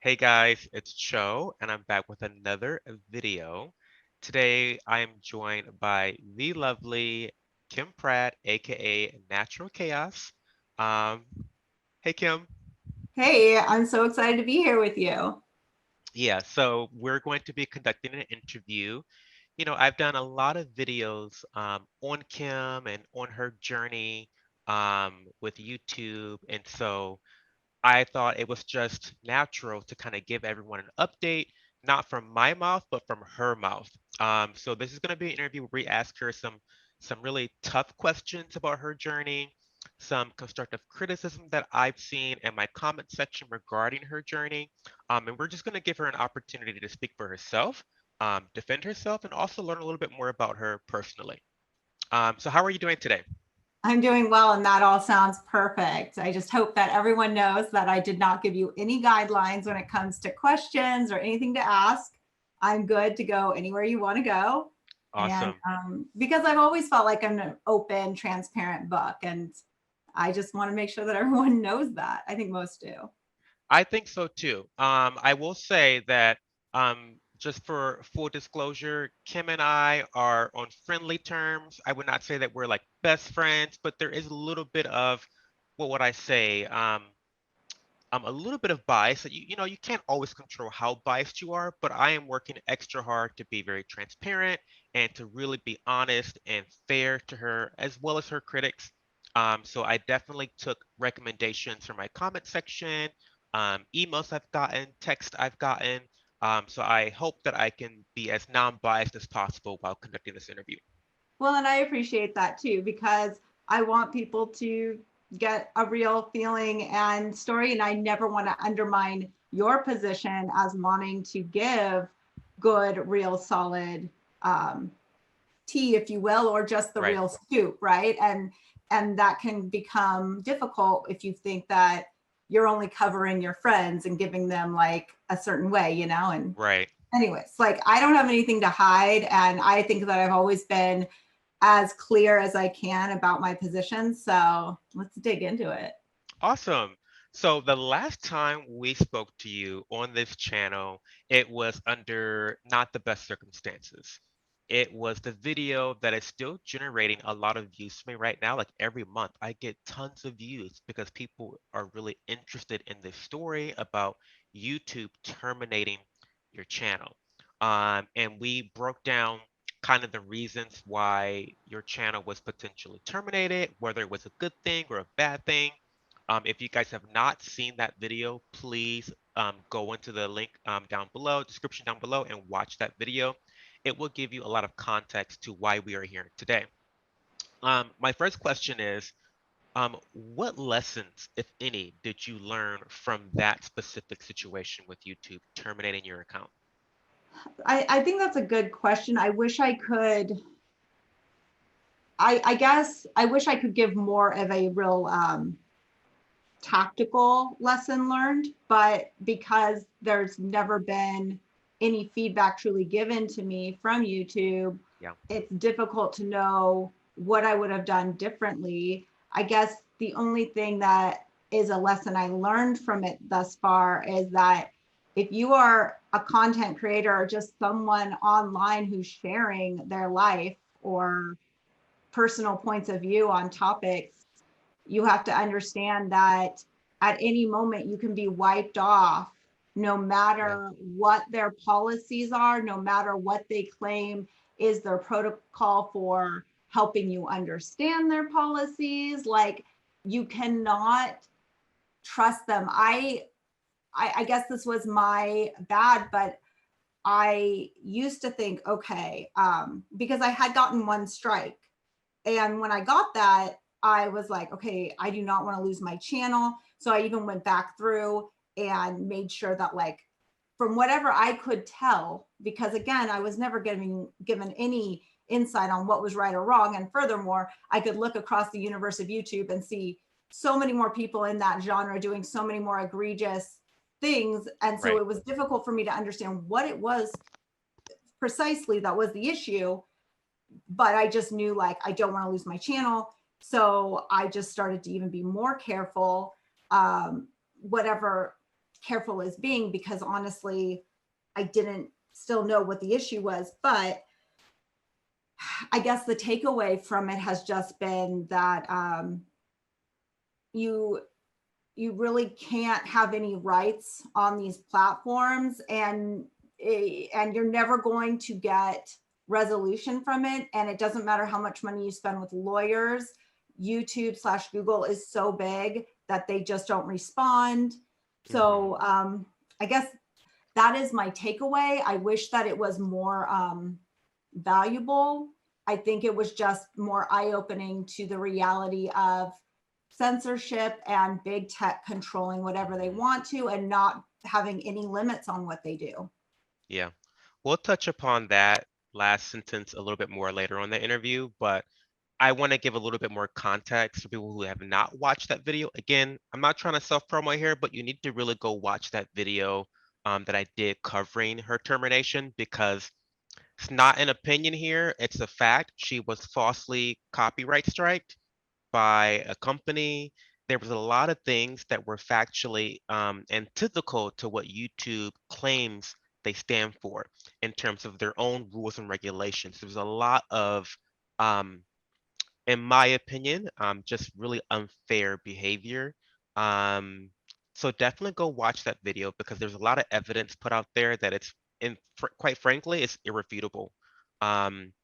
Hey guys, it's Cho, and I'm back with another video. Today, I am joined by the lovely Kim Pratt, aka Natural Chaos. Um, hey Kim. Hey, I'm so excited to be here with you. Yeah, so we're going to be conducting an interview. I've done a lot of videos on Kim and on her journey with YouTube, and so I thought it was just natural to kind of give everyone an update, not from my mouth, but from her mouth. So this is going to be an interview where we ask her some really tough questions about her journey, some constructive criticism that I've seen in my comment section regarding her journey. And we're just going to give her an opportunity to speak for herself, defend herself, and also learn a little bit more about her personally. So how are you doing today? I'm doing well, and that all sounds perfect. I just hope that everyone knows that I did not give you any guidelines when it comes to questions or anything to ask. I'm good to go anywhere you want to go. And Awesome. because I've always felt like I'm an open, transparent book, and I just want to make sure that everyone knows that. I think most do. I think so too. I will say that just for full disclosure, Kim and I are on friendly terms. I would not say that we're like best friends, but there is a little bit of, what would I say? A little bit of bias that you can't always control how biased you are, but I am working extra hard to be very transparent and to really be honest and fair to her as well as her critics. So I definitely took recommendations from my comment section, emails I've gotten, text I've gotten. So I hope that I can be as non-biased as possible while conducting this interview. Well, and I appreciate that too, because I want people to get a real feeling and story. And I never want to undermine your position as wanting to give good, real, solid tea, if you will, or just the Right. real scoop, right? And that can become difficult if you think that you're only covering your friends and giving them like a certain way, and Right. anyways, like I don't have anything to hide. And I think that I've always been as clear as I can about my position. So let's dig into it. Awesome. So the last time we spoke to you on this channel, it was under not the best circumstances. It was the video that is still generating a lot of views for me right now. Like every month, I get tons of views because people are really interested in this story about YouTube terminating your channel. And we broke down kind of the reasons why your channel was potentially terminated, whether it was a good thing or a bad thing. If you guys have not seen that video, please go into the link down below, description down below, and watch that video. It will give you a lot of context to why we are here today. My first question is, what lessons, if any, did you learn from that specific situation with YouTube terminating your account? I think that's a good question. I wish I could, I guess I wish I could give more of a real tactical lesson learned, but because there's never been any feedback truly given to me from YouTube, Yeah, it's difficult to know what I would have done differently. I guess the only thing that is a lesson I learned from it thus far is that if you are a content creator or just someone online who's sharing their life or personal points of view on topics, you have to understand that at any moment you can be wiped off, no yeah, matter what their policies are, no matter what they claim is their protocol for helping you understand their policies. Like, you cannot trust them. I guess this was my bad, but I used to think, okay, because I had gotten one strike, and when I got that, I was like, okay, I do not want to lose my channel. So I even went back through and made sure that, like, from whatever I could tell, because again, I was never given any insight on what was right or wrong. And furthermore, I could look across the universe of YouTube and see so many more people in that genre doing so many more egregious things. And so right. it was difficult for me to understand what it was precisely that was the issue, but I just knew, like, I don't want to lose my channel. So I just started to even be more careful. Whatever careful as being, because honestly, I didn't still know what the issue was. But I guess the takeaway from it has just been that you you really can't have any rights on these platforms, and you're never going to get resolution from it. And it doesn't matter how much money you spend with lawyers. YouTube/Google is so big that they just don't respond. Hmm. So I guess that is my takeaway. I wish that it was more valuable. I think it was just more eye-opening to the reality of censorship and big tech controlling whatever they Hmm. want to and not having any limits on what they do. Yeah. We'll touch upon that last sentence a little bit more later on in the interview, but I want to give a little bit more context for people who have not watched that video. Again, I'm not trying to self-promo here, but you need to really go watch that video that I did covering her termination, because it's not an opinion here, it's a fact. She was falsely copyright striked by a company. There was a lot of things that were factually antithetical to what YouTube claims they stand for in terms of their own rules and regulations. There was a lot of, um, in my opinion, just really unfair behavior. Um, so definitely go watch that video, because there's a lot of evidence put out there that it's, quite frankly, it's irrefutable. Um,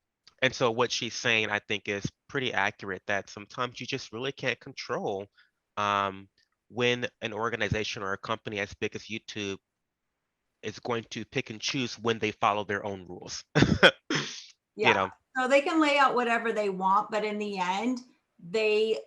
and so what she's saying, I think, is pretty accurate, that sometimes you just really can't control um, when an organization or a company as big as YouTube is going to pick and choose when they follow their own rules. You Yeah. know, So they can lay out whatever they want, but in the end, they,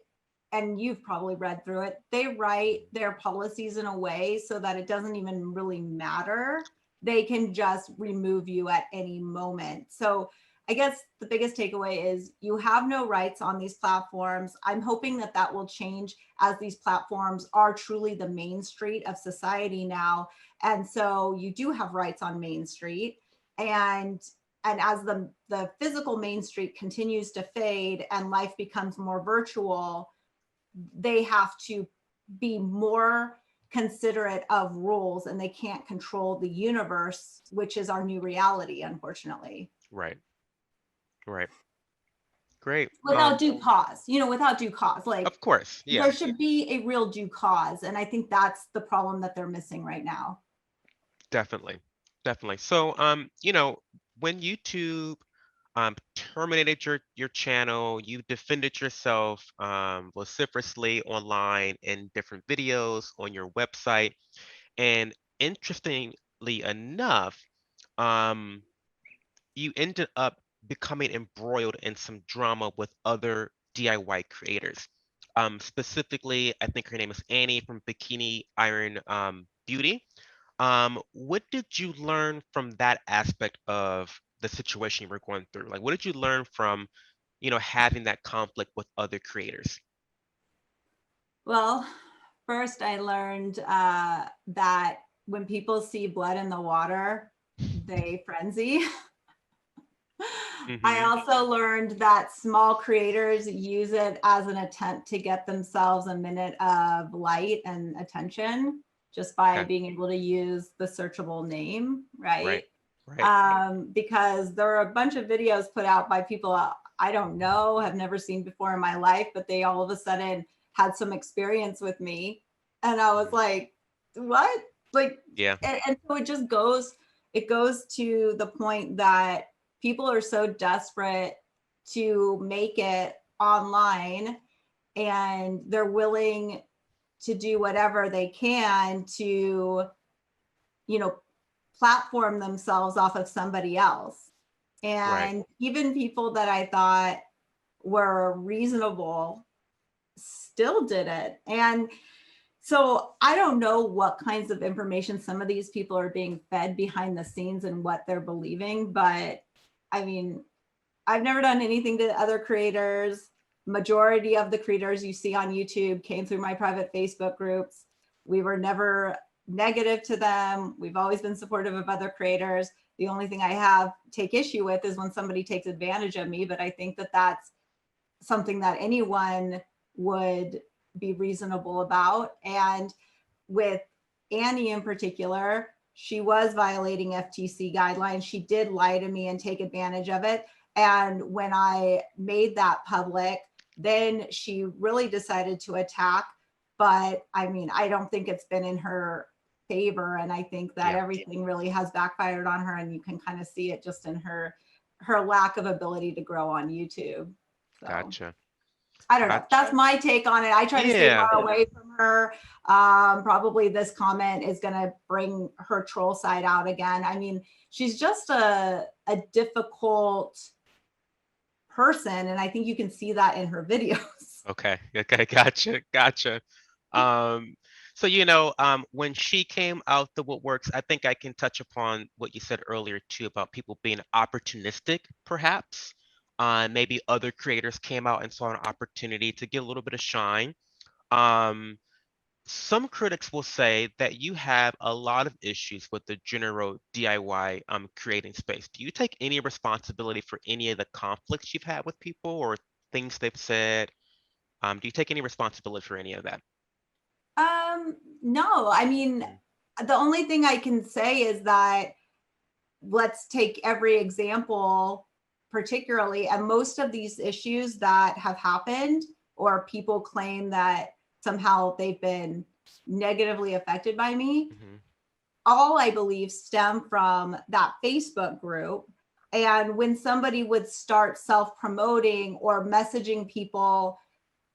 and you've probably read through it, they write their policies in a way so that it doesn't even really matter. They can just remove you at any moment. So I guess the biggest takeaway is you have no rights on these platforms. I'm hoping that that will change as these platforms are truly the main street of society now. And so you do have rights on Main Street. And as the physical Main Street continues to fade and life becomes more virtual, they have to be more considerate of rules, and they can't control the universe, which is our new reality, unfortunately. right, right, great. Without due cause, without due cause. Like Of course, yeah, there should be a real due cause. And I think that's the problem that they're missing right now. definitely, definitely. So, when YouTube terminated your channel, you defended yourself vociferously online in different videos on your website, and interestingly enough, um, you ended up becoming embroiled in some drama with other DIY creators. Specifically, I think her name is Annie from Bikini Iron Beauty. What did you learn from that aspect of the situation you were going through? Like, what did you learn from, having that conflict with other creators? Well, first I learned that when people see blood in the water, they frenzy. I Mm-hmm. also learned that small creators use it as an attempt to get themselves a minute of light and attention just by Okay. being able to use the searchable name, right? Right. Right. Because there are a bunch of videos put out by people I don't know, have never seen before in my life, but they all of a sudden had some experience with me. And I was Mhm. like, what? Like, Yeah. and so it goes to the point that people are so desperate to make it online, and they're willing to do whatever they can to, you know, platform themselves off of somebody else. Right. And even people that I thought were reasonable still did it. And so I don't know what kinds of information some of these people are being fed behind the scenes and what they're believing, but I mean, I've never done anything to other creators. Majority of the creators you see on YouTube came through my private Facebook groups. We were never negative to them. We've always been supportive of other creators. The only thing I have take issue with is when somebody takes advantage of me, but I think that that's something that anyone would be reasonable about. And with Annie in particular, she was violating FTC guidelines. She did lie to me and take advantage of it. And when I made that public, then she really decided to attack. But I mean, I don't think it's been in her favor. And I think that Yeah. everything really has backfired on her. And you can kind of see it just in her lack of ability to grow on YouTube. So Gotcha. I don't know. That's Gotcha. my take on it. I try to stay Yeah. far away from her. Probably this comment is going to bring her troll side out again. I mean, she's just a difficult person. And I think you can see that in her videos. Okay. Okay. Gotcha. Gotcha. Um, so when she came out the woodworks, I think I can touch upon what you said earlier too about people being opportunistic, perhaps. Maybe other creators came out and saw an opportunity to get a little bit of shine. Um, some critics will say that you have a lot of issues with the general DIY creating space. Do you take any responsibility for any of the conflicts you've had with people or things they've said? Do you take any responsibility for any of that? No, I mean, Mhm. the only thing I can say is that let's take every example, particularly, and most of these issues that have happened, or people claim that somehow they've been negatively affected by me, Mhm. all I believe stem from that Facebook group. And when somebody would start self promoting or messaging people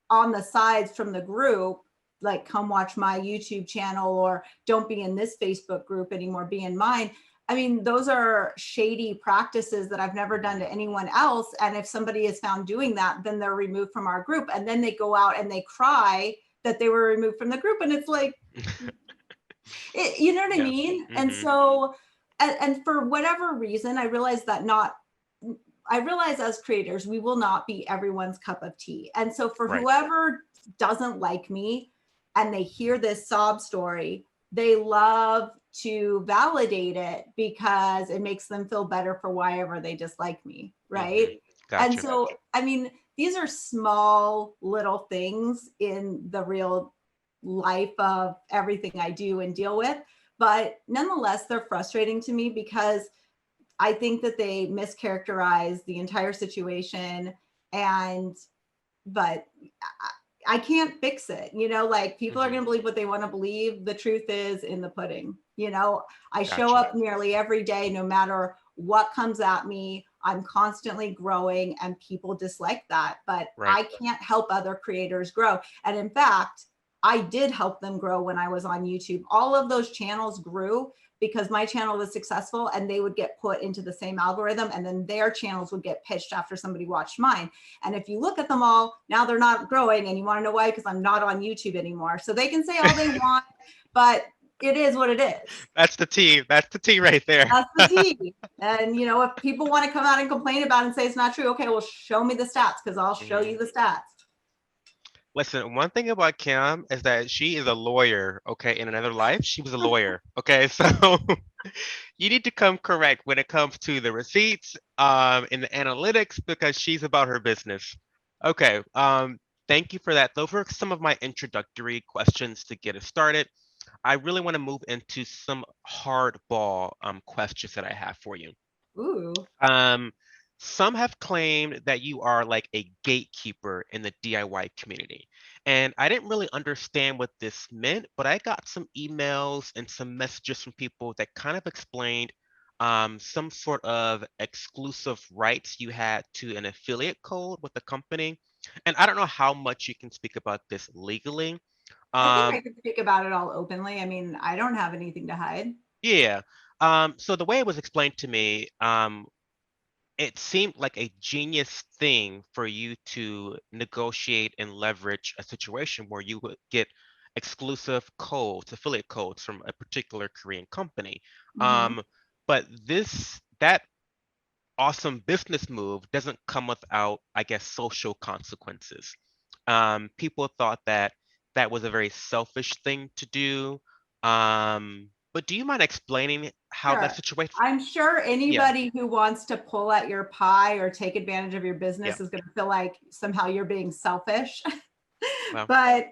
on the sides from the group, like come watch my YouTube channel or don't be in this Facebook group anymore, be in mine. I mean, those are shady practices that I've never done to anyone else. And if somebody is found doing that, then they're removed from our group. And then they go out and they cry that they were removed from the group. And it's like, you know what I Yeah. mean? And Mhm. so, and for whatever reason, I realize that not, I realize as creators, we will not be everyone's cup of tea. And so for Right. whoever doesn't like me and they hear this sob story, they love to validate it because it makes them feel better for why ever they dislike me. Mhm. Right. And Gotcha. so, I mean, these are small little things in the real life of everything I do and deal with. But nonetheless, they're frustrating to me because I think that they mischaracterize the entire situation. And, but I can't fix it. Like people are Mhm. going to believe what they want to believe. The truth is in the pudding. I show Gotcha. up nearly every day, no matter what comes at me. I'm constantly growing and people dislike that, but Right. I can't help other creators grow. And in fact, I did help them grow when I was on YouTube. All of those channels grew because my channel was successful and they would get put into the same algorithm and then their channels would get pitched after somebody watched mine. And if you look at them all, now they're not growing. And you want to know why? Because I'm not on YouTube anymore. So they can say all they want, but it is what it is. That's the T. That's the T right there. That's the tea. And if people want to come out and complain about it and say it's not true, okay, well, show me the stats because I'll show Mhm. you the stats. Listen, one thing about Kim is that she is a lawyer, okay? In another life, she was a lawyer, okay? So you need to come correct when it comes to the receipts, and the analytics because she's about her business. Okay, thank you for that. Those were some of my introductory questions to get us started. I really want to move into some hardball questions that I have for you. Ooh. Um, some have claimed that you are like a gatekeeper in the DIY community. And I didn't really understand what this meant, but I got some emails and some messages from people that kind of explained some sort of exclusive rights you had to an affiliate code with the company. And I don't know how much you can speak about this legally. I think Um, I can speak about it all openly. I mean, I don't have anything to hide. yeah. So the way it was explained to me, it seemed like a genius thing for you to negotiate and leverage a situation where you would get exclusive codes, affiliate codes from a particular Korean company. Mm-hmm. Um, but that awesome business move doesn't come without, I guess, social consequences. People thought that that was a very selfish thing to do. But do you mind explaining how that Sure. situation? I'm sure Yeah, anybody who wants to pull at your pie or take advantage of your yeah. business is going to feel like somehow you're being selfish. Well, But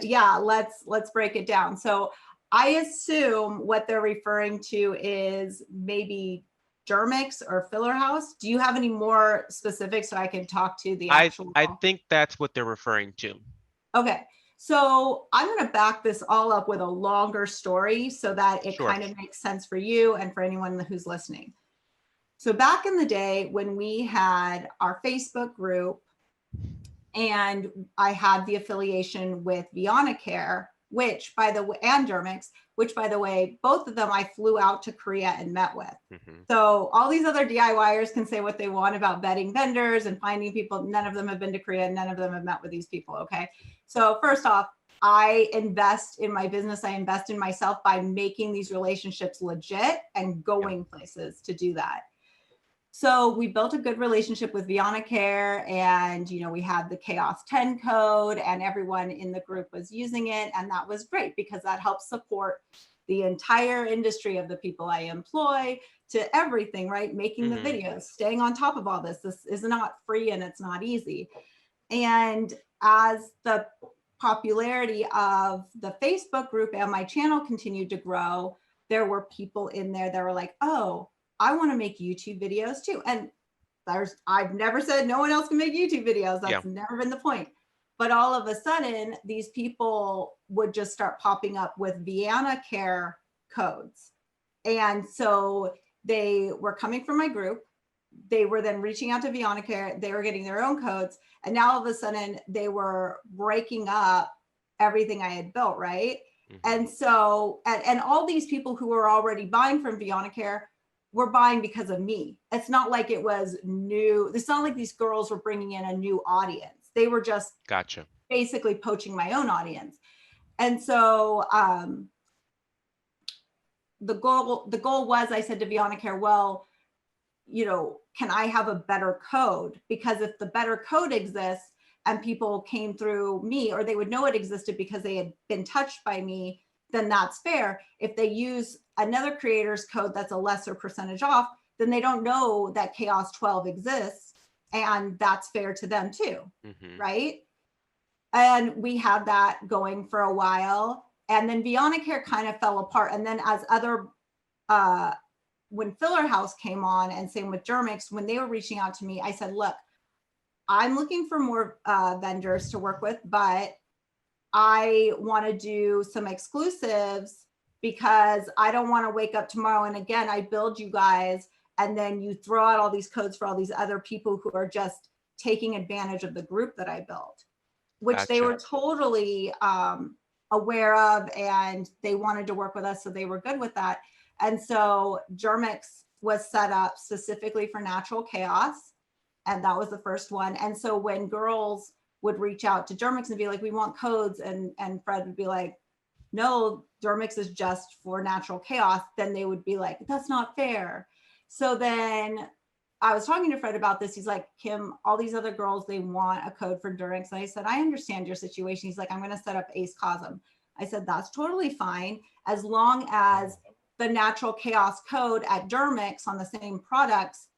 yeah, let's break it down. So I assume what they're referring to is maybe Dermix or Filler House. Do you have any more specifics so I can talk to the actual? I think that's what they're referring to. Okay. So I'm going to back this all up with a longer story so that it Sure. kind of makes sense for you and for anyone who's listening. So back in the day when we had our Facebook group and I had the affiliation with Care, which by the way, and Dermix, which by the way, both of them I flew out to Korea and met with. Mm-hmm. So all these other DIYers can say what they want about vetting vendors and finding people. None of them have been to Korea. None of them have met with these people. Okay. So first off, I invest in my business. I invest in myself by making these relationships legit and going places to do that. So we built a good relationship with Care, and we had the Kaos 10 code and everyone in the group was using it. And that was great because that helps support the entire industry of the people I employ to everything, right? Making the videos, staying on top of all this. This is not free and it's not easy. And as the popularity of the Facebook group and my channel continued to grow, there were people in there that were like, oh, I want to make YouTube videos too. And I've never said no one else can make YouTube videos. That's never been the point. But all of a sudden, these people would just start popping up with Care codes. And so they were coming from my group. They were then reaching out to Care. They were getting their own codes. And now all of a sudden, they were breaking up everything I had built, right? And so, and all these people who were already buying from Care were buying because of me. It's not like it was new. It's not like these girls were bringing in a new audience. They were just basically poaching my own audience. And so the goal was, I said to Care, well, can I have a better code? Because if the better code exists and people came through me, or they would know it existed because they had been touched by me, then that's fair. If they use another creator's code that's a lesser percentage off, then they don't know that Kaos 12 exists, and that's fair to them too, right? And we had that going for a while, and then Care kind of fell apart. And then as other, when Filler House came on, and same with Dermix, when they were reaching out to me, I said, look, I'm looking for more vendors to work with, but I want to do some exclusives because I don't want to wake up tomorrow and again, I build you guys and then you throw out all these codes for all these other people who are just taking advantage of the group that I built, which they were totally aware of, and they wanted to work with us. So they were good with that. And so Dermix was set up specifically for natural chaos. And that was the first one. And so when girls would reach out to Dermix and be like, we want codes, and Fred would be like, no, Dermix is just for natural chaos, then they would be like, that's not fair. So then I was talking to Fred about this. He's like, Kim, all these other girls, they want a code for Dermix. And I said, I understand your situation. He's like, I'm going to set up Ace Cosm. I said, that's totally fine, as long as the natural chaos code at Dermix on the same products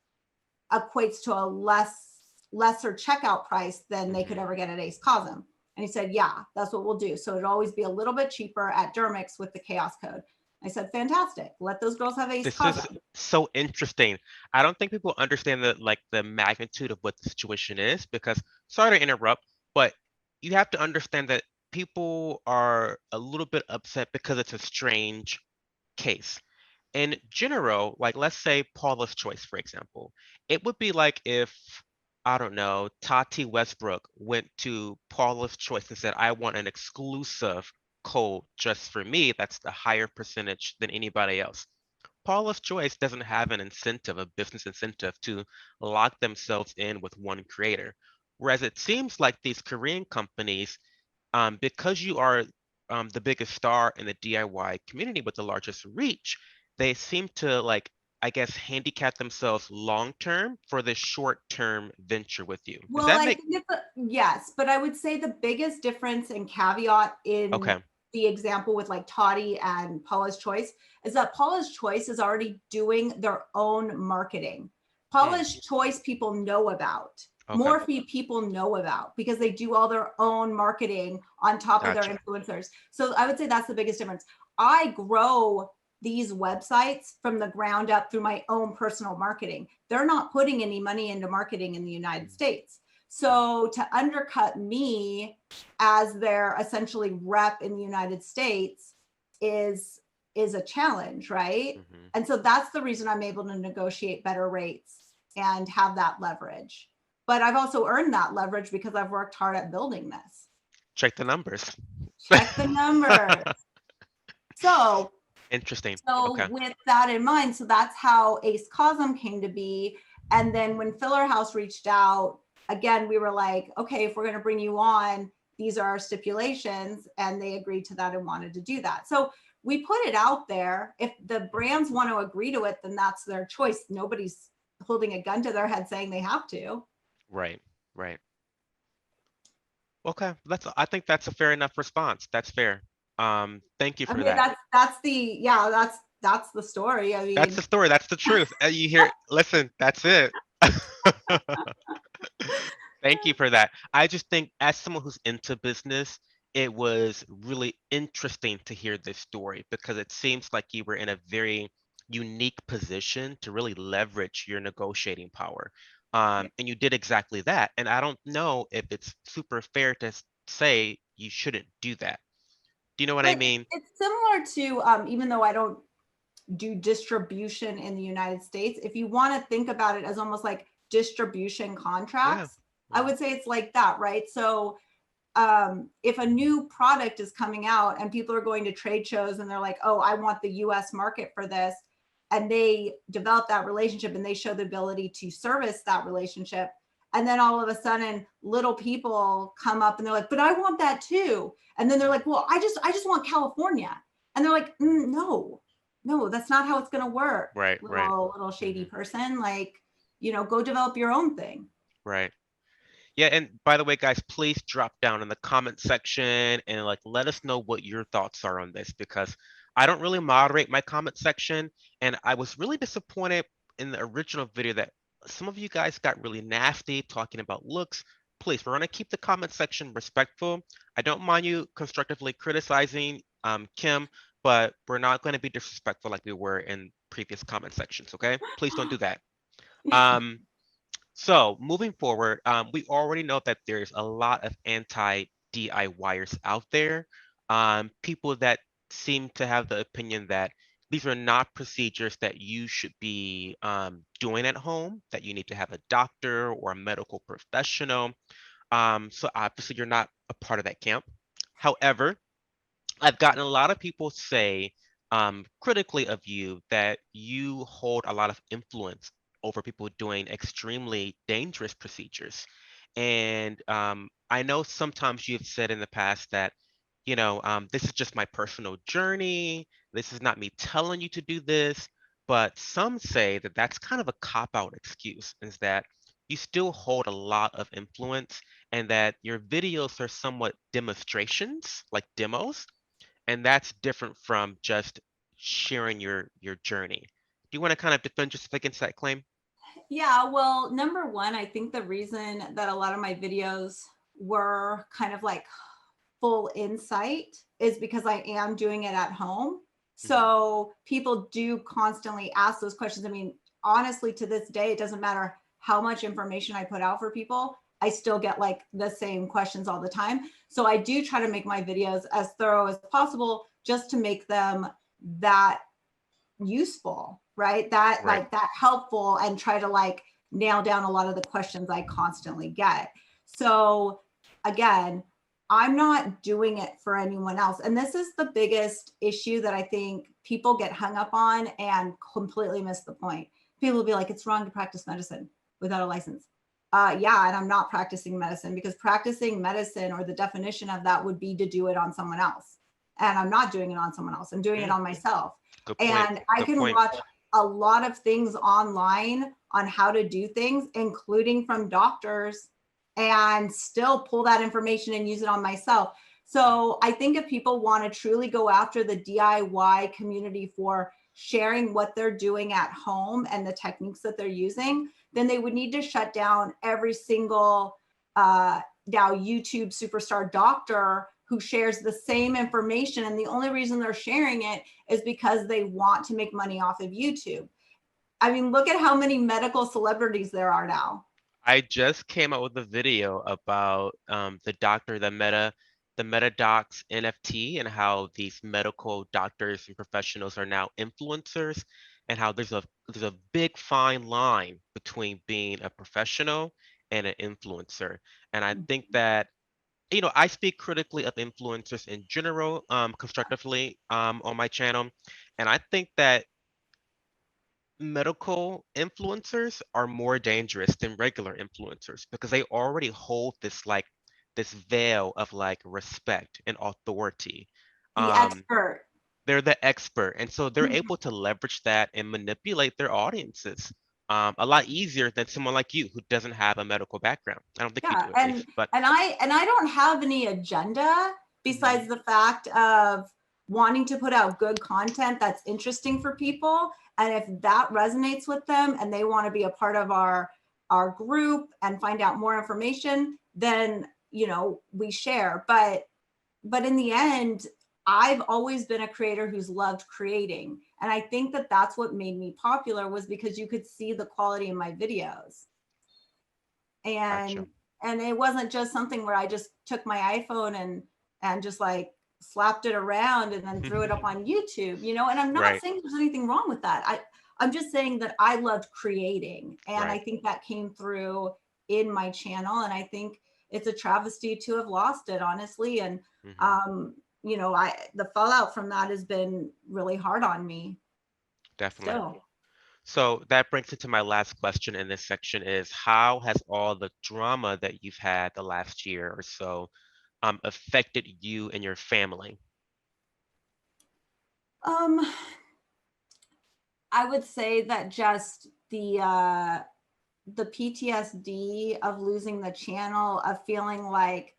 equates to a lesser checkout price than they could ever get at Ace Cosm. And he said, yeah, that's what we'll do. So it'd always be a little bit cheaper at Dermix with the chaos code. I said, fantastic. Let those girls have Ace Cosm. This is so interesting. I don't think people understand the magnitude of what the situation is, because, sorry to interrupt, but you have to understand that people are a little bit upset because it's a strange case. In general, like let's say Paula's Choice, for example, it would be like if, I don't know, Tati Westbrook went to Paula's Choice and said, I want an exclusive code just for me that's the higher percentage than anybody else. Paula's Choice doesn't have an incentive, a business incentive, to lock themselves in with one creator. Whereas it seems like these Korean companies, because you are the biggest star in the DIY community with the largest reach, they seem to, like, I guess, handicap themselves long term for this short term venture with you. Well, I think yes, but I would say the biggest difference and caveat in the example with like Toddy and Paula's Choice is that Paula's Choice is already doing their own marketing. Paula's Choice people know about. Morphe people know about because they do all their own marketing on top of their influencers. So I would say that's the biggest difference. I grow these websites from the ground up through my own personal marketing. They're not putting any money into marketing in the United States. So to undercut me as their essentially rep in the United States is a challenge, right? Mm-hmm. And so that's the reason I'm able to negotiate better rates and have that leverage. But I've also earned that leverage because I've worked hard at building this. Check the numbers. Check the numbers. So Interesting. So Okay. with that in mind, so that's how Ace Cosm came to be. And then when Filler House reached out, again, we were like, okay, if we're going to bring you on, these are our stipulations. And they agreed to that and wanted to do that. So we put it out there. If the brands want to agree to it, then that's their choice. Nobody's holding a gun to their head saying they have to. Right. Right. Okay. I think that's a fair enough response. That's fair. Thank you I for mean, that. that's the story. I That's the mean, story. That's the truth. You hear, listen, that's it. Thank you for that. I just think, as someone who's into business, it was really interesting to hear this story because it seems like you were in a very unique position to really leverage your negotiating power. And you did exactly that. And I don't know if it's super fair to say you shouldn't do that. Do you know what I but mean? it's similar to, even though I don't do distribution in the United States, if you want to think about it as almost like distribution Yeah. contracts, I Mhm. would say it's like that, right? So if a new product is coming out and people are going to trade shows and they're like, oh, I want the US market for this, and they develop that relationship and they show the ability to service that relationship. And then all of a sudden, little people come up and they're like, but I want that too. And then they're like, well, I just want California. And they're like, no, that's not how it's going to work. Right, right. Little shady Mhm. person, like, go develop your own thing. Right. Yeah, and by the way, guys, please drop down in the comment section and like let us know what your thoughts are on this because I don't really moderate my comment section, and I was really disappointed in the original video that some of you guys got really nasty talking about looks. Please, we're gonna keep the comment section respectful. I don't mind you constructively criticizing Kim, but we're not going to be disrespectful like we were in previous comment sections, okay? Please don't do that. Um, so moving forward, we already know that there's a lot of anti-DIYers out there. People that seem to have the opinion that these are not procedures that you should be doing at home, that you need to have a doctor or a medical professional. So obviously you're not a part of that camp. However, I've gotten a lot of people say critically of you that you hold a lot of influence over people doing extremely dangerous procedures. And I know sometimes you've said in the past that, this is just my personal journey. This is not me telling you to do this. But some say that that's kind of a cop-out excuse, is that you still hold a lot of influence and that your videos are somewhat demonstrations, like demos, and that's different from just sharing your journey. Do you want to kind of defend yourself against that claim? Yeah, well, number one, I think the reason that a lot of my videos were kind of like full insight is because I am doing it at home. Hmm. So people do constantly ask those questions. I mean, honestly, to this day, it doesn't matter how much information I put out for people. I still get like the same questions all the time. So I do try to make my videos as thorough as possible just to make them that useful, right? That Right. like that helpful, and try to like nail down a lot of the questions I constantly get. So again, I'm not doing it for anyone else. And this is the biggest issue that I think people get hung up on and completely miss the point. People will be like, it's wrong to practice medicine without a license. Yeah, and I'm not practicing medicine, because practicing medicine, or the definition of that, would be to do it on someone else. And I'm not doing it on someone else. I'm doing it Mm, on myself. good point. And I Good can point. watch a lot of things online on how to do things, including from doctors, and still pull that information and use it on myself. So I think if people want to truly go after the DIY community for sharing what they're doing at home and the techniques that they're using, then they would need to shut down every single now YouTube superstar doctor who shares the same information, and the only reason they're sharing it is because they want to make money off of YouTube. I mean, look at how many medical celebrities there are now. I just came out with a video about the doctor, the MetaDocs NFT, and how these medical doctors and professionals are now influencers, and how there's a big fine line between being a professional and an influencer. And I think that, you know, I speak critically of influencers in general, constructively, on my channel, and I think that medical influencers are more dangerous than regular influencers because they already hold this veil of like respect and authority. The Um, expert. they're the expert, and so they're able to leverage that and manipulate their audiences a lot easier than someone like you who doesn't have a medical background. I don't think you Yeah, do, at least, but and I don't have any agenda mhm, besides the fact of wanting to put out good content that's interesting for people. And if that resonates with them and they want to be a part of our group and find out more information, then we share. But in the end, I've always been a creator who's loved creating. And I think that that's what made me popular, was because you could see the quality in my videos. gotcha. And it wasn't just something where I just took my iPhone and just like slapped it around and then threw it up on YouTube, and I'm not Right, saying there's anything wrong with that. I'm just saying that I loved creating, and I right. think that came through in my channel, and I think it's a travesty to have lost it, honestly. And Hmm. um I the fallout from that has been really hard on me Definitely. still. So that brings it to my last question in this section is how has all the drama that you've had the last year or so affected you and your family? um I would say that just the PTSD of losing the channel, of feeling like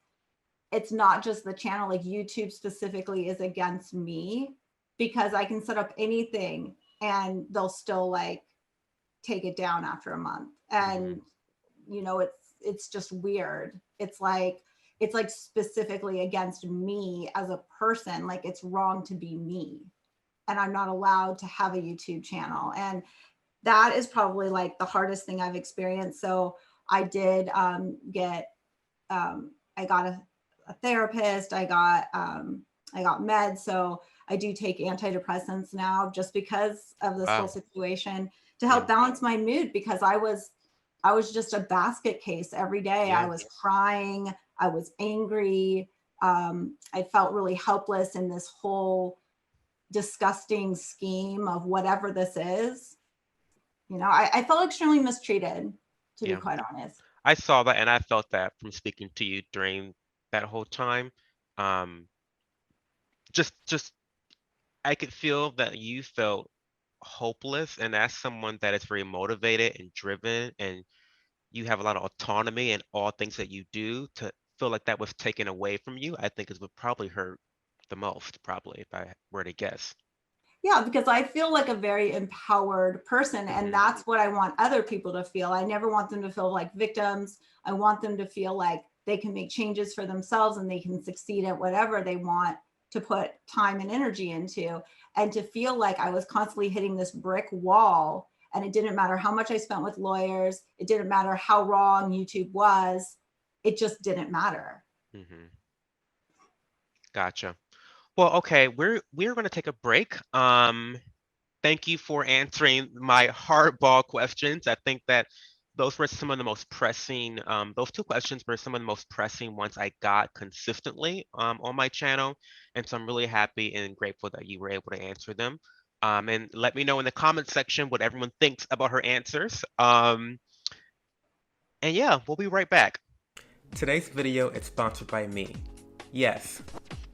it's not just the channel, like YouTube specifically is against me, because I can set up anything and they'll still like take it down after a month. Hmm. And it's just weird. It's like specifically against me as a person, like it's wrong to be me, and I'm not allowed to have a YouTube channel. And that is probably like the hardest thing I've experienced. So I did I got a therapist. I got meds. So I do take antidepressants now, just because of this whole Wow. situation, to help Yeah. balance my mood, because I was just a basket case every day. I Yeah. was crying. I was angry. I felt really helpless in this whole disgusting scheme of whatever this is. I felt extremely mistreated, to be Yeah. quite honest. I saw that and I felt that from speaking to you during that whole time. Um, just I could feel that you felt hopeless, and as someone that is very motivated and driven, and you have a lot of autonomy in all things that you do, to feel like that was taken away from you, I think is what probably hurt the most, probably, if I were to guess. Yeah, because I feel like a very empowered person, and Hmm. that's what I want other people to feel. I never want them to feel like victims. I want them to feel like they can make changes for themselves and they can succeed at whatever they want to put time and energy into. And to feel like I was constantly hitting this brick wall, and it didn't matter how much I spent with lawyers, it didn't matter how wrong YouTube was, it just didn't matter. Hmm. Gotcha. Well, okay, we're going to take a break. Thank you for answering my hardball questions. I think that those were some of the most pressing, those two questions were some of the most pressing ones I got consistently on my channel. And so I'm really happy and grateful that you were able to answer them. And let me know in the comment section what everyone thinks about her answers. And yeah, we'll be right back. Today's video is sponsored by me. Yes,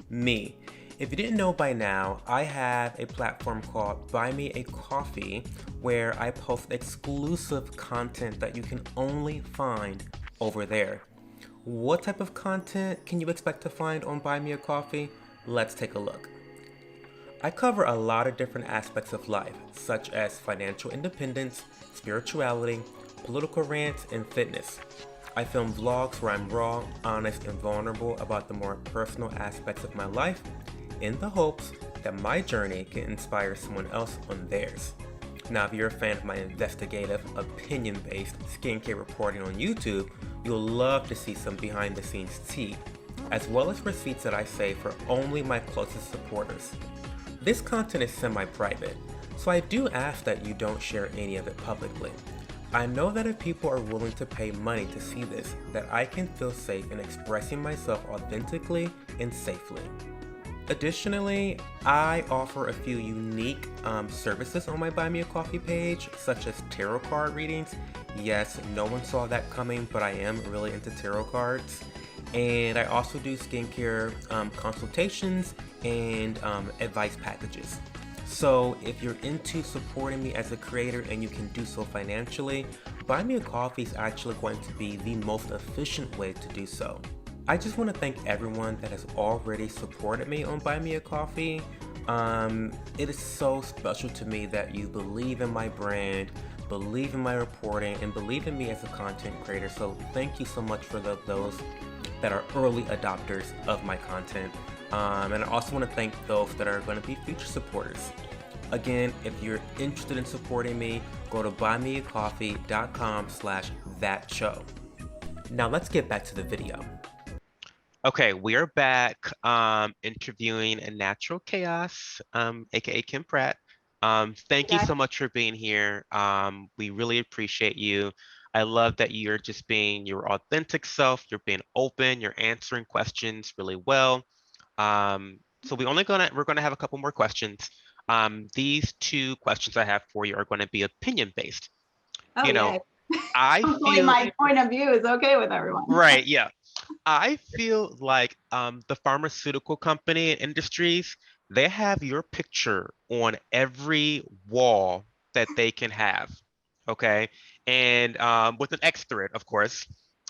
me. If you didn't know by now, I have a platform called Buy Me a Coffee where I post exclusive content that you can only find over there. What type of content can you expect to find on Buy Me a Coffee? Let's take a look. I cover a lot of different aspects of life, such as financial independence, spirituality, political rants, and fitness. I film vlogs where I'm raw, honest, and vulnerable about the more personal aspects of my life in the hopes that my journey can inspire someone else on theirs. Now, if you're a fan of my investigative, opinion-based skincare reporting on YouTube, you'll love to see some behind-the-scenes tea, as well as receipts that I save for only my closest supporters. This content is semi-private, so I do ask that you don't share any of it publicly. I know that if people are willing to pay money to see this, that I can feel safe in expressing myself authentically and safely. Additionally, I offer a few unique services on my Buy Me a Coffee page, such as tarot card readings. Yes, no one saw that coming, but I am really into tarot cards. And I also do skincare consultations and advice packages. So if you're into supporting me as a creator and you can do so financially, Buy Me a Coffee is actually going to be the most efficient way to do so. I just want to thank everyone that has already supported me on Buy Me a Coffee. It is so special to me that you believe in my brand, believe in my reporting, and believe in me as a content creator. So thank you so much for those that are early adopters of my content. And I also want to thank those that are going to be future supporters. Again, if you're interested in supporting me, go to buymeacoffee.com/thatshow. Now let's get back to the video. Okay, we are back interviewing a natural chaos, aka Kim Pratt. Thank you Yeah. so much for being here. We really appreciate you. I love that you're just being your authentic self. You're being open. You're answering questions really well. So we're gonna have a couple more questions. These two questions I have for you are going to be opinion based. Oh, You know, yeah. I Hopefully feel my point of view is okay with everyone. right, yeah. I feel like the pharmaceutical company and industries, they have your picture on every wall that they can have, okay? And with an X thread, of course.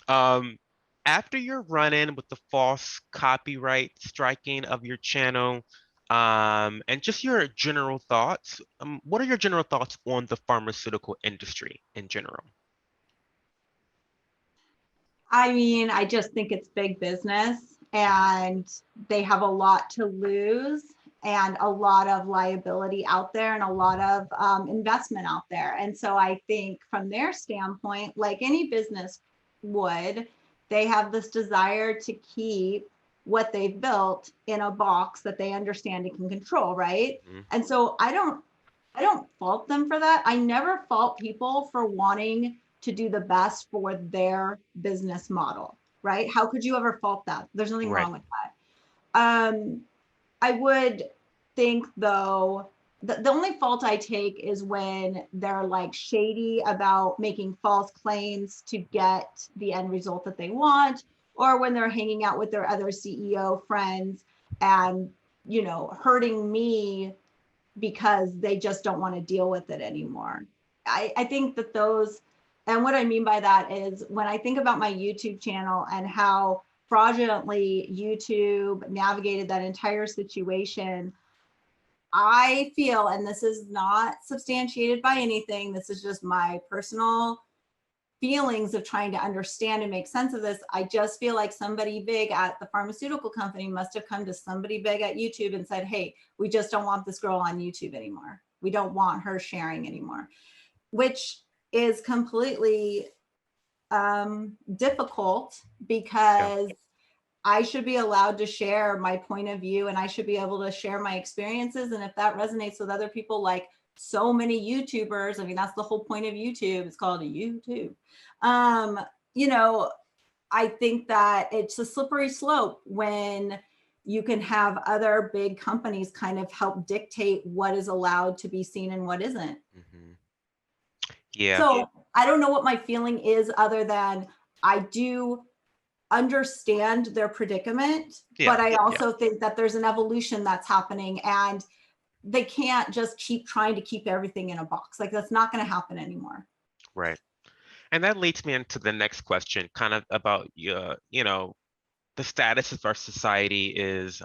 Um, After you're running with the false copyright striking of your channel, and just your general thoughts, what are your general thoughts on the pharmaceutical industry in general? I mean, I just think it's big business and they have a lot to lose and a lot of liability out there and a lot of investment out there. And so I think from their standpoint, like any business would, they have this desire to keep what they've built in a box that they understand and can control, right? Mhm. And so I don't fault them for that. I never fault people for wanting to do the best for their business model, right? How could you ever fault that? There's nothing Right, wrong with that. I would think though, the only fault I take is when they're like shady about making false claims to get the end result that they want, or when they're hanging out with their other CEO friends and, hurting me because they just don't want to deal with it anymore. I think that those, and what I mean by that is when I think about my YouTube channel and how fraudulently YouTube navigated that entire situation, I feel, and this is not substantiated by anything, this is just my personal feelings of trying to understand and make sense of this. I just feel like somebody big at the pharmaceutical company must have come to somebody big at YouTube and said, hey, we just don't want this girl on YouTube anymore. We don't want her sharing anymore, which is completely difficult yeah, because I should be allowed to share my point of view and I should be able to share my experiences. And if that resonates with other people, like so many YouTubers, I mean, that's the whole point of YouTube. It's called a YouTube. Um, you know, I think that it's a slippery slope when you can have other big companies kind of help dictate what is allowed to be seen and what isn't. hmm yeah, So I don't know what my feeling is other than I do understand their predicament, yeah, but I yeah, also think that there's an evolution that's happening and they can't just keep trying to keep everything in a box. Like that's not going to happen anymore. right. And that leads me into the next question, kind of about the status of our society is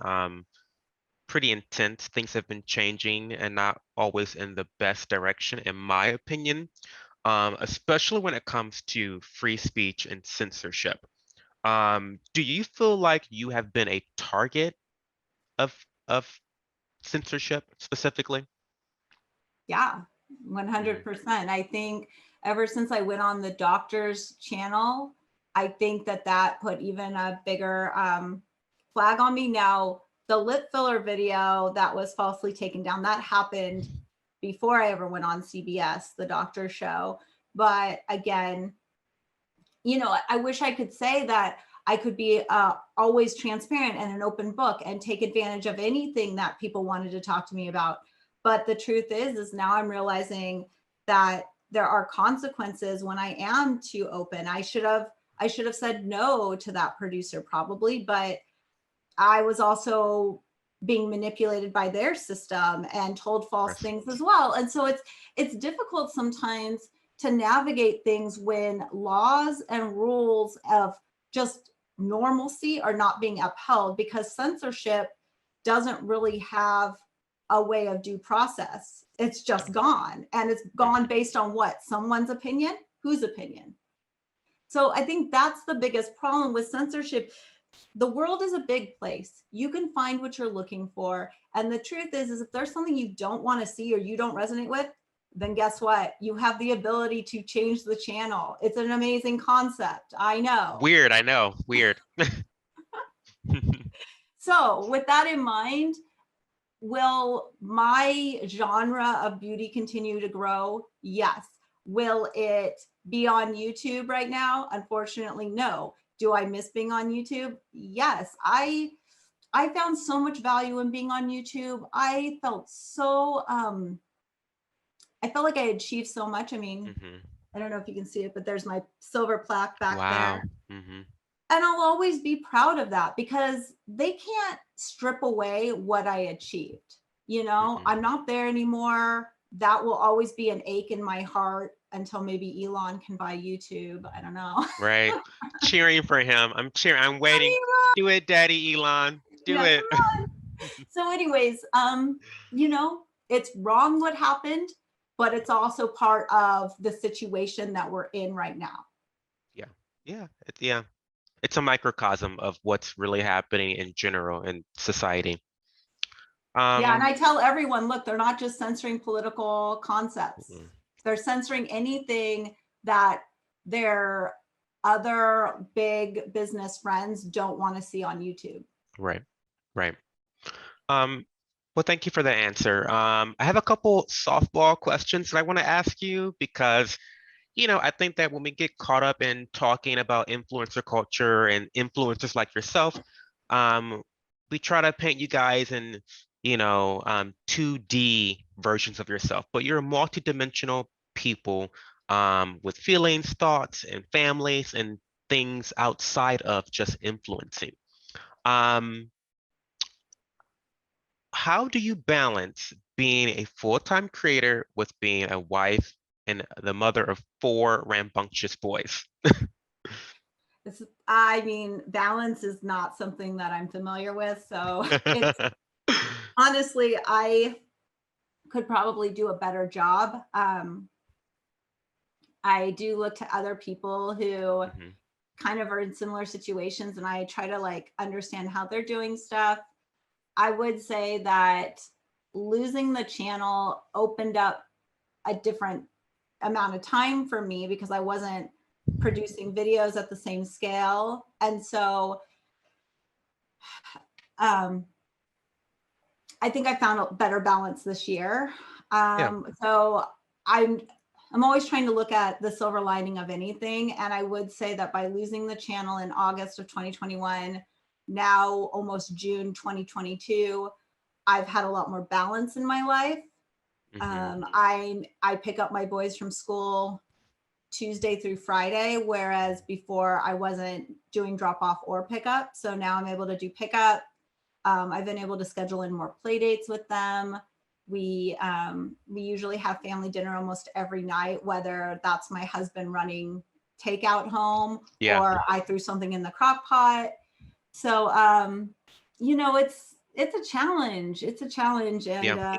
pretty intense. Things have been changing and not always in the best direction, in my opinion. especially when it comes to free speech and censorship. Do you feel like you have been a target of censorship specifically? Yeah, Mhm. 100%. I think ever since I went on the doctor's channel, I think that that put even a bigger flag on me. Now, the lip filler video that was falsely taken down, that happened before I ever went on CBS, the doctor show. But again, I wish I could say that I could be always transparent and an open book and take advantage of anything that people wanted to talk to me about. But the truth is now I'm realizing that there are consequences when I am too open. I should have said no to that producer probably, but I was also being manipulated by their system and told false Yes. things as well. And so it's difficult sometimes to navigate things when laws and rules of just normalcy are not being upheld, because censorship doesn't really have a way of due process. It's just gone, and it's gone Mhm. based on what? Someone's opinion? Whose opinion? So I think that's the biggest problem with censorship. The world is a big place. You can find what you're looking for. And the truth is if there's something you don't want to see or you don't resonate with, then guess what? You have the ability to change the channel. It's an amazing concept. I know. Weird, I know. Weird. So, with that in mind, will my genre of beauty continue to grow? Yes. Will it be on YouTube right now? Unfortunately, no. Do I miss being on YouTube? Yes. I found so much value in being on YouTube. I felt like I achieved so much. I mean, Mhm. I don't know if you can see it, but there's my silver plaque back Wow. there. Mhm. And I'll always be proud of that because they can't strip away what I achieved. Mhm. I'm not there anymore. That will always be an ache in my heart until maybe Elon can buy YouTube. I don't know. Right. Cheering for him. I'm cheering. I'm waiting. Do it, Daddy Elon. Do Yeah, it. come on. So, anyways, it's wrong what happened, but it's also part of the situation that we're in right now. Yeah. Yeah. Yeah. It's a microcosm of what's really happening in general in society. Yeah, and Um, I tell everyone, look, they're not just censoring political concepts. mm, They're censoring anything that their other big business friends don't want to see on YouTube. right. Right. Um, well, thank you for the answer. I have a couple softball questions that I want to ask you because, I think that when we get caught up in talking about influencer culture and influencers like yourself, um, we try to paint you guys in, 2D versions of yourself, but you're multidimensional people with feelings, thoughts, and families and things outside of just influencing. Um, how do you balance being a full-time creator with being a wife and the mother of four rambunctious boys? I mean, balance is not something that I'm familiar with. So it's honestly, I could probably do a better job. I do look to other people who Mhm. kind of are in similar situations, and I try to like understand how they're doing stuff. I would say that losing the channel opened up a different amount of time for me because I wasn't producing videos at the same scale. And so um, I think I found a better balance this year. Yeah. So I'm I'm always trying to look at the silver lining of anything. And I would say that by losing the channel in August of 2021, now almost June 2022, I've had a lot more balance in my life. Hmm. I pick up my boys from school Tuesday through Friday, whereas before I wasn't doing drop off or pickup. So now I'm able to do pickup. I've been able to schedule in more play dates with them. We usually have family dinner almost every night, whether that's my husband running takeout home Yeah. or I threw something in the crock pot. So it's a challenge. It's a challenge, and Yeah.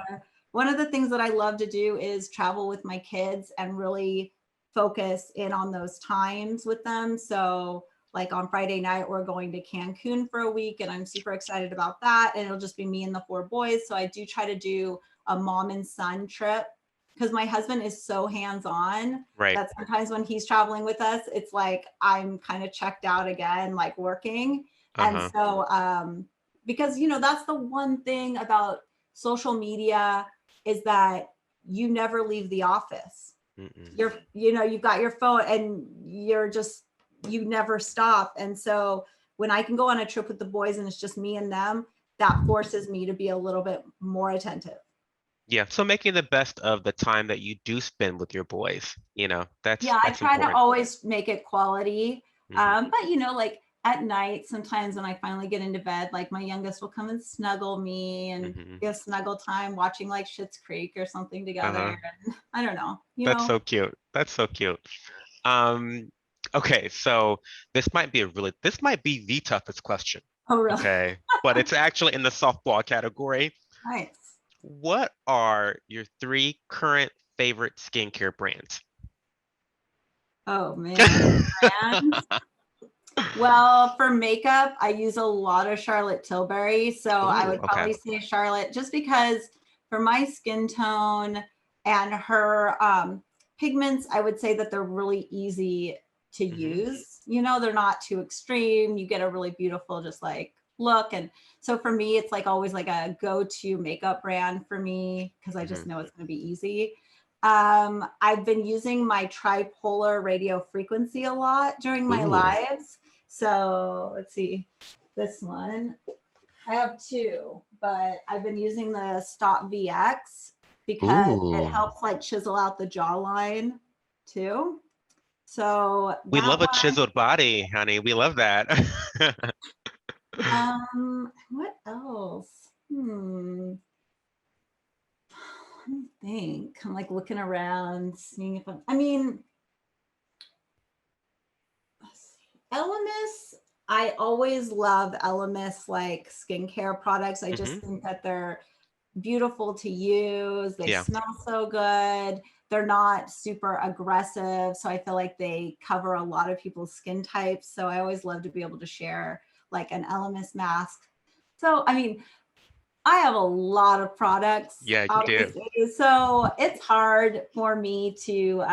one of the things that I love to do is travel with my kids and really focus in on those times with them. So like on Friday night, we're going to Cancun for a week, and I'm super excited about that. And it'll just be me and the 4 boys. So I do try to do a mom and son trip because my husband is so hands-on Right. that sometimes when he's traveling with us, it's like I'm kind of checked out again, like working. And Uh-huh. so because that's the one thing about social media is that you never leave the office. Mm-mm. You've got your phone and you never stop. And so when I can go on a trip with the boys and it's just me and them, that forces me to be a little bit more attentive. Yeah. So making the best of the time that you do spend with your boys, that's Yeah, I that's try to important. always make it quality. Hmm. But like at night, sometimes when I finally get into bed, like my youngest will come and snuggle me and Hmm. give snuggle time, watching like Schitt's Creek or something Uh-huh. together. And I don't know, That's so cute. That's so cute. Um, okay, so this might be the toughest question. Oh, really? Okay, but it's actually in the softball category. Nice. What are your 3 current favorite skincare brands? Oh man, brands. Well, for makeup, I use a lot of Charlotte Tilbury. So I Ooh, would okay. probably say Charlotte just because for my skin tone and her pigments, I would say that they're really easy to Hmm. use. They're not too extreme. You get a really beautiful, just like look. And so for me, it's like always like a go to makeup brand for me because I just Hmm. know it's going to be easy. I've been using my tripolar radio frequency a lot during my Ooh, lives. So let's see, this one. I have 2, but I've been using the Stop VX because it ooh. helps like chisel out the jawline too. So We that love a chiseled body, honey. We love that. one. What else? Let me think. I'm like looking around, seeing if I mean, Elemis, I always love Elemis like skincare products. I just Hmm. think that they're beautiful to use. They Yeah. smell so good. They're not super aggressive. So I feel like they cover a lot of people's skin types. So I always love to be able to share like an Elemis mask. So, I mean, I have a lot of products, Yeah, you do. obviously. So it's hard for me to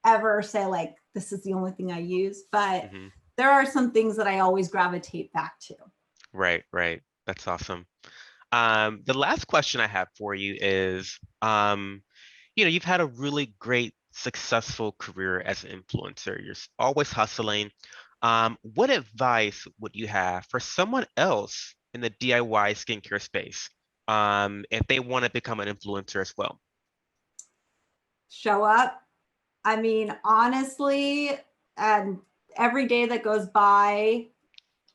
ever say, like, this is the only thing I use. But Hmm. there are some things that I always gravitate back to. Right, right. That's awesome. The last question I have for you is, you've had a really great, successful career as an influencer. You're always hustling. What advice would you have for someone else in the DIY skincare space, if they want to become an influencer as well? Show up. I mean, honestly, and every day that goes by,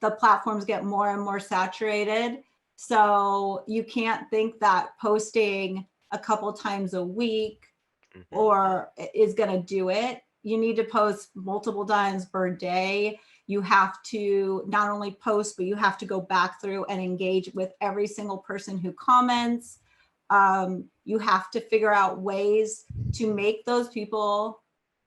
the platforms get more and more saturated. So you can't think that posting a couple times a week Hmm. or is going to do it. You need to post multiple times per day. You have to not only post, but you have to go back through and engage with every single person who comments. You have to figure out ways to make those people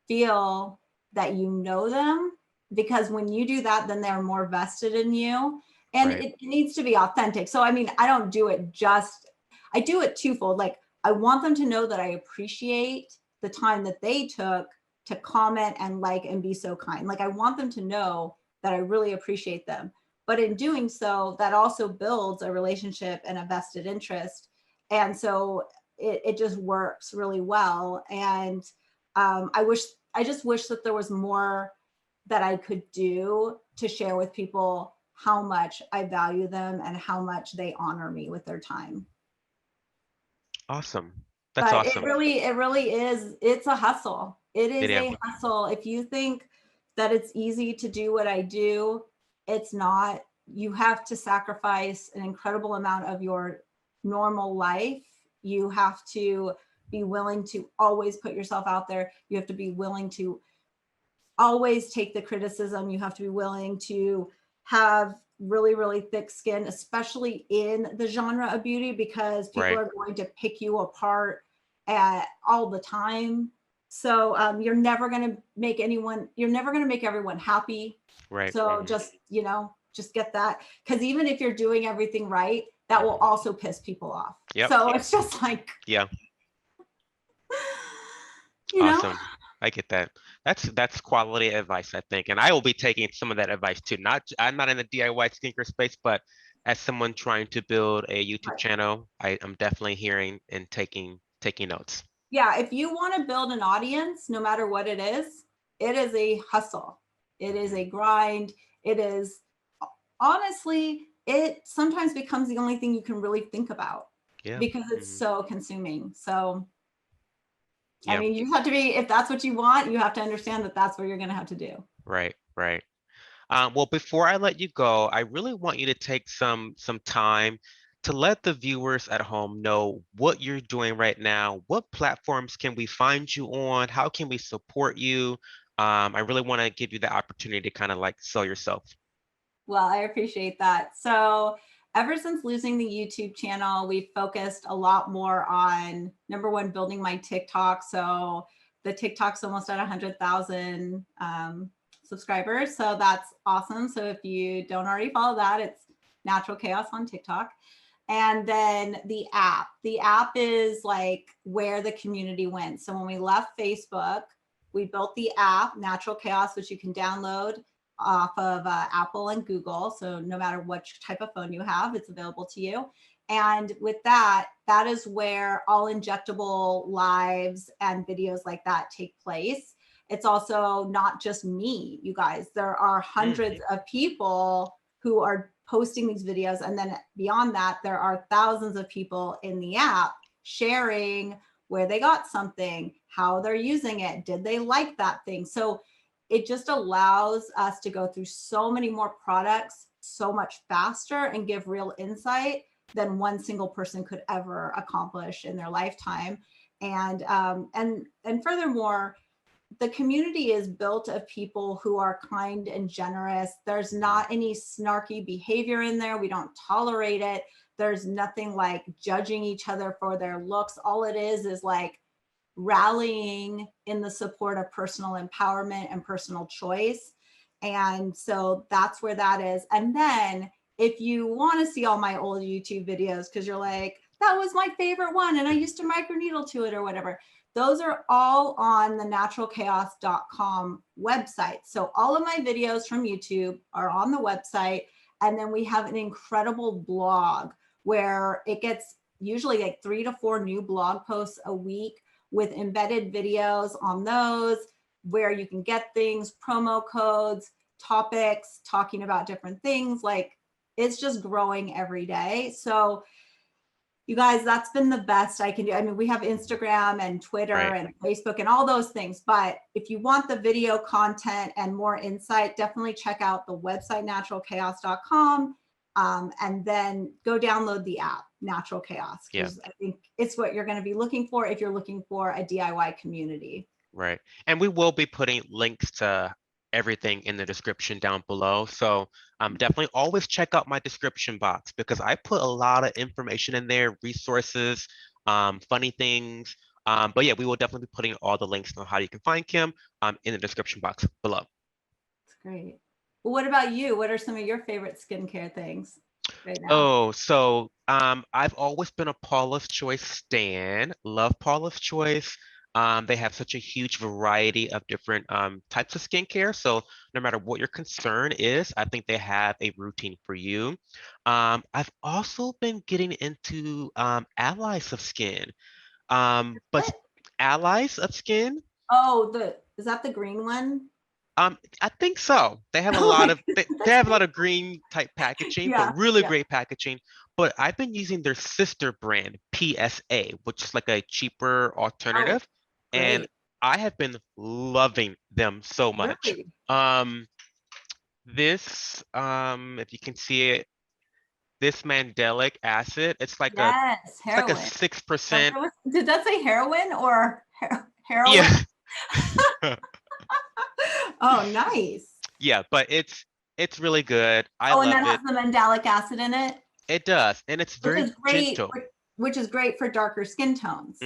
feel that you know them, because when you do that, then they're more vested in you. And Right, it needs to be authentic. So, I mean, I don't do it just, I do it twofold. Like, I want them to know that I appreciate the time that they took to comment and like and be so kind. Like, I want them to know that I really appreciate them. But in doing so, that also builds a relationship and a vested interest. And so it just works really well. And I just wish that there was more that I could do to share with people how much I value them and how much they honor me with their time. awesome. That's But awesome. it really is, it's a hustle. It is Yeah, a hustle. If you think that it's easy to do what I do, it's not. You have to sacrifice an incredible amount of your normal life. You have to be willing to always put yourself out there. You have to be willing to always take the criticism. You have to be willing to have really, really thick skin, especially in the genre of beauty, because people right. are going to pick you apart all the time. So you're never going to make everyone happy. Right. So just, just get that. Because even if you're doing everything right, that will also piss people off. Yep. So it's just like, Yeah. you know, Awesome. I get that. That's quality advice, I think. And I will be taking some of that advice too. I'm not in the DIY skincare space, but as someone trying to build a YouTube channel, I'm definitely hearing and taking notes. yeah, if you want to build an audience, no matter what it is a hustle. It is a grind. It is, honestly, it sometimes becomes the only thing you can really think about. Yeah. Because it's so consuming. So, yeah. I mean, you have to be, if that's what you want, you have to understand that that's what you're going to have to do. Right, right. Well, before I let you go, I really want you to take some time to let the viewers at home know what you're doing right now. What platforms can we find you on? How can we support you? I really want to give you the opportunity to kind of like sell yourself. Well, I appreciate that. So ever since losing the YouTube channel, we've focused a lot more on, number one, building my TikTok. So the TikTok's almost at 100,000 subscribers. So that's awesome. So if you don't already follow that, it's Natural Kaos on TikTok. And then the app is like where the community went. So when we left Facebook, we built the app, Natural Kaos, which you can download off of Apple and Google. So no matter which type of phone you have, it's available to you. And with that is where all injectable lives and videos like that take place. It's also not just me, you guys. There are hundreds of people who are posting these videos. And then beyond that, there are thousands of people in the app sharing where they got something, how they're using it, did they like that thing? So it just allows us to go through so many more products so much faster and give real insight than one single person could ever accomplish in their lifetime. And furthermore, the community is built of people who are kind and generous. There's not any snarky behavior in there. We don't tolerate it. There's nothing like judging each other for their looks. All it is like rallying in the support of personal empowerment and personal choice. And so that's where that is. And then if you want to see all my old YouTube videos, because you're like, that was my favorite one and I used to microneedle to it or whatever, those are all on the naturalkaos.com website. So all of my videos from YouTube are on the website. And then we have an incredible blog where it gets usually like 3 to 4 new blog posts a week with embedded videos on those where you can get things, promo codes, topics, talking about different things. Like it's just growing every day. So you guys, that's been the best I can do. I mean, we have Instagram and Twitter and Facebook and all those things. But if you want the video content and more insight, definitely check out the website, naturalkaos.com. And then go download the app, Natural Kaos, because I think it's what you're going to be looking for if you're looking for a DIY community. Right. And we will be putting links to everything in the description down below. So definitely always check out my description box because I put a lot of information in there, resources, funny things. But yeah, we will definitely be putting all the links on how you can find Kim in the description box below. That's great. Well, what about you? What are some of your favorite skincare things right now? Oh, so I've always been a Paula's Choice stan. Love Paula's Choice. They have such a huge variety of different types of skincare. So no matter what your concern is, I think they have a routine for you. I've also been getting into Allies of Skin. But Allies of Skin? Oh, is that the green one? I think so. They have a lot of they have a lot of green type packaging, but really great packaging. But I've been using their sister brand, PSA, which is like a cheaper alternative. And I have been loving them so much. This, if you can see it, this mandelic acid, it's like it's like a 6%. Did that say heroin or heroin? Yeah. Oh, nice. Yeah, but it's really good. I love it. And that has the mandelic acid in it? It does, and it's very gentle. Which is great for darker skin tones.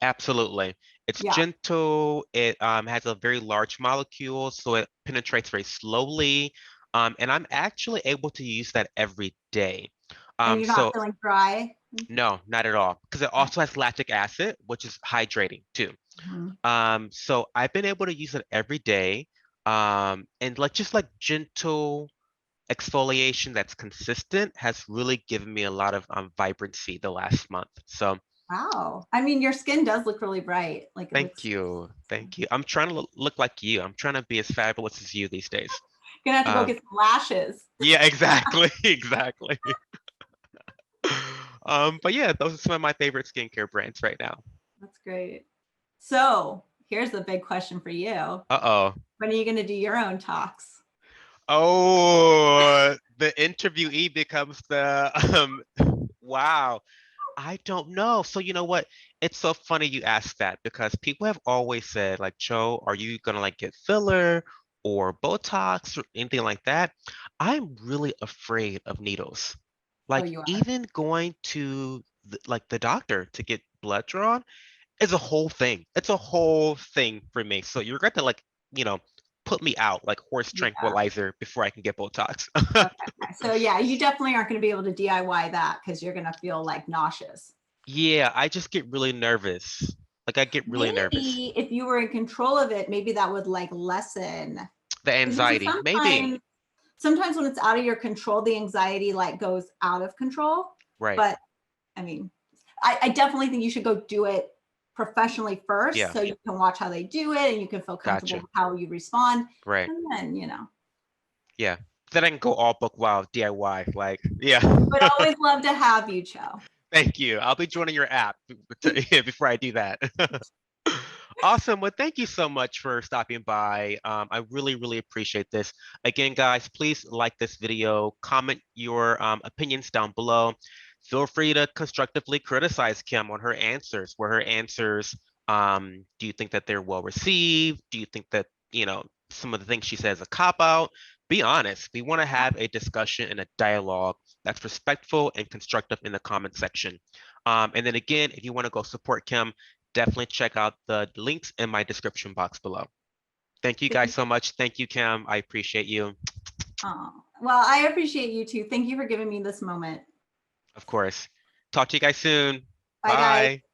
Absolutely. It's Yeah. gentle. It has a very large molecule, so it penetrates very slowly. And I'm actually able to use that every day. And you're not So feeling dry? no, not at all, because it also has lactic acid, which is hydrating too. Mhm. So I've been able to use it every day. And like just like gentle exfoliation that's consistent has really given me a lot of vibrancy the last month. So Wow. I mean, your skin does look really bright. Like it thank looks, you. Thank you. I'm trying to look like you. I'm trying to be as fabulous as you these days. you're gonna have to go Um, get some lashes. yeah, exactly. Exactly. But yeah, those are some of my favorite skincare brands right now. That's great. So here's the big question for you. Uh-oh. When are you gonna do your own talks? Oh, the interviewee becomes the wow. I don't know. So you know what? It's so funny you asked that because people have always said like, Joe, are you gonna like get filler or Botox or anything like that? I'm really afraid of needles. Oh, Like you are. even going to like the doctor to get blood drawn is a whole thing. It's a whole thing for me. So you're going to like, you know, put me out like horse Yeah. tranquilizer before I can get Botox. Okay. So yeah, you definitely aren't gonna be able to DIY that because you're gonna feel like nauseous. Yeah, I just get really nervous. Like I get really nervous. Maybe if you were in control of it, maybe that would like lessen. The Because you see, anxiety, maybe. sometimes when it's out of your control, the anxiety like goes out of control. Right. But I mean, I definitely think you should go do it professionally first Yeah. so you can watch how they do it and you can feel comfortable Gotcha. with how you respond. Right. And then, you know, Yeah. Then I can go all book wow DIY. Like, yeah. but always love to have you, Cho. Thank you. I'll be joining your app before I do that. Awesome. Well, thank you so much for stopping by. I really, really appreciate this. Again, guys, please like this video, comment your opinions down below. Feel free to constructively criticize Kim on her answers. Were her answers, do you think that they're well received? Do you think that, you know, some of the things she says a cop out? Be honest. We want to have a discussion and a dialogue that's respectful and constructive in the comment section. And then again, if you want to go support Kim, definitely check out the links in my description box below. Thank you guys so much. Thank you, Kim. I appreciate you. Oh, well, I appreciate you too. Thank you for giving me this moment. Of course. Talk to you guys soon. Bye, guys. Bye.